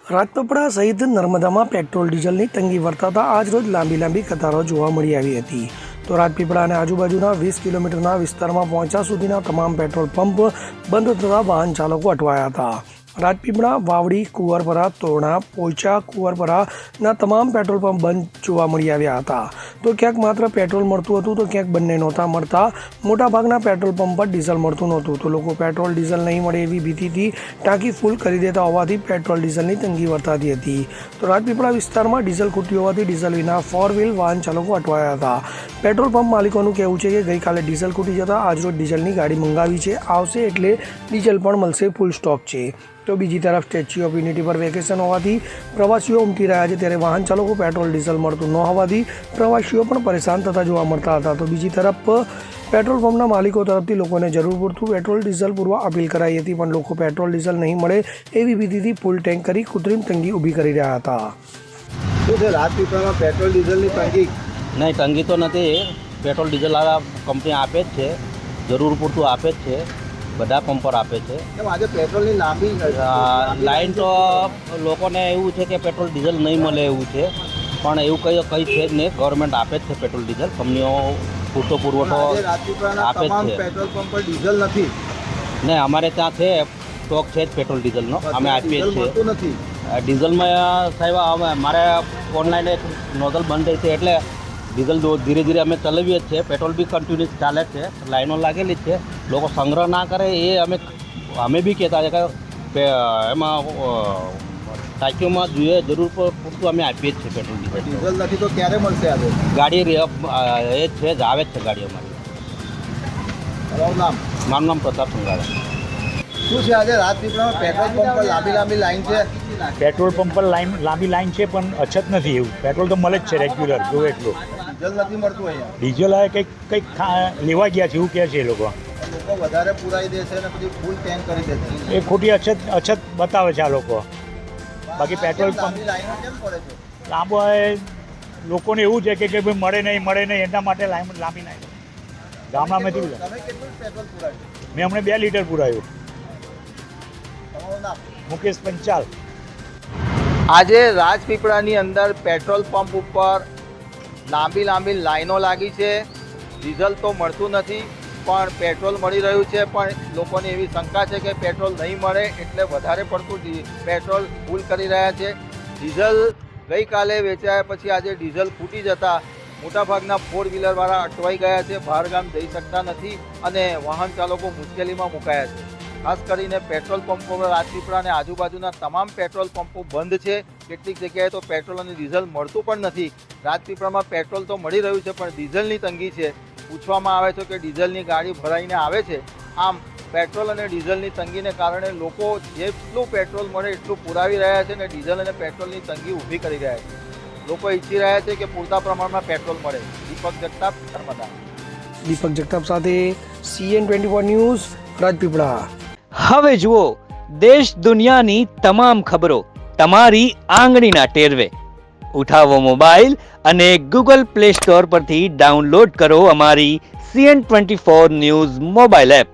રાજપીપળા સહિત નર્મદામાં પેટ્રોલ ડીઝલની તંગી વર્તાતા આજરોજ લાંબી કતારો જોવા મળી આવી હતી। તો રાજપીપળા અને આજુબાજુના 20 કિલોમીટરના વિસ્તારમાં પહોંચ્યા સુધીના તમામ પેટ્રોલ પંપ બંધ થતાં વાહન ચાલકો અટવાયા હતા। રાજપીપળા, વાવડી, કુંવરપરા, તોરણા, પોઈચા, કુંવરપરાના તમામ પેટ્રોલ પંપ બંધ જોવા મળી આવ્યા હતા। તો ક્યાંક માત્ર પેટ્રોલ મળતું હતું તો ક્યાંક બંને નહોતા મળતા। મોટાભાગના પેટ્રોલ પંપ પર ડીઝલ મળતું નહોતું તો લોકો પેટ્રોલ ડીઝલ નહીં મળે એવી ભીતિથી ટાંકી ફૂલ કરી દેતા હોવાથી પેટ્રોલ ડીઝલની તંગી વર્તાતી હતી। તો રાજપીપળા વિસ્તારમાં ડીઝલ ખૂટ્યું હોવાથી ડીઝલ વિના 4 વ્હીલ વાહન ચાલકો અટવાયા હતા। પેટ્રોલ પંપ માલિકોનું કહેવું છે કે ગઈકાલે ડીઝલ ખૂટી જતાં આજરોજ ડીઝલની ગાડી મંગાવી છે, આવશે એટલે ડીઝલ પણ મળશે, ફૂલ સ્ટોક છે। તો બીજી તરફ સ્ટેચ્યુ ઓફ યુનિટી પર વેકેશન હોવાથી પ્રવાસીઓ ઉમટી રહ્યા છે, ત્યારે વાહન ચાલકો પેટ્રોલ ડીઝલ મળતું ન હોવાથી પ્રવાસીઓ પણ પરેશાન થતા જોવા મળતા હતા। તો બીજી તરફ પેટ્રોલ પંપના માલિકો તરફથી લોકોને જરૂર પૂરતું પેટ્રોલ ડીઝલ પૂરવા અપીલ કરાઈ હતી, પણ લોકો પેટ્રોલ ડીઝલ નહીં મળે એવી ભીતિથી ફૂલ ટેન્ક કરી કૃત્રિમ તંગી ઊભી કરી રહ્યા હતા। શું છે રાજપીપળામાં પેટ્રોલ ડીઝલની તંગી? નહીં, તંગી તો નથી। પેટ્રોલ ડીઝલ આ કંપની આપે જ છે, જરૂર પૂરતું આપે જ છે, બધા પંપ પર આપે છે। કેમ આજે પેટ્રોલની લાંબી લાઈન તો લોકોને એવું છે કે પેટ્રોલ ડીઝલ નહીં મળે એવું છે, પણ એવું કંઈ છે જ નહીં। ગવર્મેન્ટ આપે જ છે પેટ્રોલ ડીઝલ, કંપનીઓ પૂરતો પુરવઠો આજે રાજપીપળાના આપે જ તમામ છે। પેટ્રોલ પંપ પર ડીઝલ નથી ને અમારે ત્યાં છે, સ્ટોક છે જ પેટ્રોલ ડીઝલનો, અમે આપીએ જ છીએ। મળતું નથી। ડીઝલમાં સાહેબ મારે ઓનલાઈન એક નોઝલ બંધ થઈ છે એટલે ડીઝલ ધીરે ધીરે અમે ચલાવીએ જ છીએ। પેટ્રોલ બી કન્ટિન્યુઅસ ચાલે જ છે, લાઈનો લાગેલી જ છે। લોકો સંગ્રહ ના કરે એ અમે બી કહેતા છે કે એમાં ટાંકીઓમાં જોઈએ જરૂર પૂરતું અમે આપીએ જ છીએ પેટ્રોલ ડીઝલ। ડીઝલ નથી તો ક્યારે મળશે આજે? ગાડી એ જ છે, જ આવે જ છે ગાડી અમારી। તમારું નામ? મારું નામ પ્રતાપ સંઘાડા। શું છે આજે રાજપીપળામાં પેટ્રોલ પંપ પર લાંબી લાઈન છે? પેટ્રોલ પંપ પર લાંબી લાઈન છે, પણ અછત નથી એવું। પેટ્રોલ તો મળે જ છે રેગ્યુલર, જો એટલું। ડીઝલ નથી મળતું અહીંયા? ડીઝલ આ કંઈક લેવા ગયા છે એવું કહે છે એ લોકો। લોકો વધારે પુરાઈ દે છે અને પછી ફૂલ ટેન્ક કરી દે છે। એ ખોટી અછત બતાવે છે આ લોકો। બાકી પેટ્રોલ પંપ લાંબી લાઈનો કેમ પડે છે? લાંબો લોકોને એવું છે કે ભાઈ મળે નહીં એના માટે લાંબી લાઈન ગામડામાંથી તમે કેટલું પેટ્રોલ પુરાયું? મેં હમણાં 2 લીટર પુરાયું। તમારું નામ? મુકેશ પંચાલ। આજે રાજપીપળાની અંદર પેટ્રોલ પંપ ઉપર લાંબી લાઈનો લાગી છે। ડીઝલ તો મળતું નથી, પણ પેટ્રોલ મળી રહ્યું છે। પણ લોકોને એવી શંકા છે કે પેટ્રોલ નહીં મળે એટલે વધારે પડતું પેટ્રોલ ફૂલ કરી રહ્યા છે। ડીઝલ ગઈકાલે વેચાયા પછી આજે ડીઝલ ફૂટી જતાં મોટાભાગના 4 વ્હીલરવાળા અટવાઈ ગયા છે, બહારગામ જઈ શકતા નથી અને વાહન ચાલકો મુશ્કેલીમાં મુકાયા છે। ખાસ કરીને પેટ્રોલ પંપો રાજપીપળા અને આજુબાજુના તમામ પેટ્રોલ પંપો બંધ છે। કેટલીક જગ્યાએ તો પેટ્રોલ અને ડીઝલ મળતું પણ નથી। રાજપીપળામાં પેટ્રોલ તો મળી રહ્યું છે, પણ ડીઝલની તંગી છે। પૂછવામાં આવે છે કે ડીઝલની ગાડી ભરાઈને આવે છે। આમ પેટ્રોલ અને ડીઝલની તંગીને કારણે લોકો જેટલું પેટ્રોલ મળે એટલું પુરાવી રહ્યા છે અને ડીઝલ અને પેટ્રોલની તંગી ઊભી કરી રહ્યા છે। લોકો ઈચ્છી રહ્યા છે કે પૂરતા પ્રમાણમાં પેટ્રોલ મળે। દીપક જગતાપ, નર્મદા। દીપક જગતાપ સાથે CN24 ન્યૂઝ, રાજપીપળા। હવે જુઓ દેશ દુનિયાની તમામ ખબરો તમારી આંગળીના ટેરવે। ઉઠાવો મોબાઈલ અને Google Play Store પરથી ડાઉનલોડ કરો અમારી CN24 ન્યૂઝ મોબાઈલ એપ।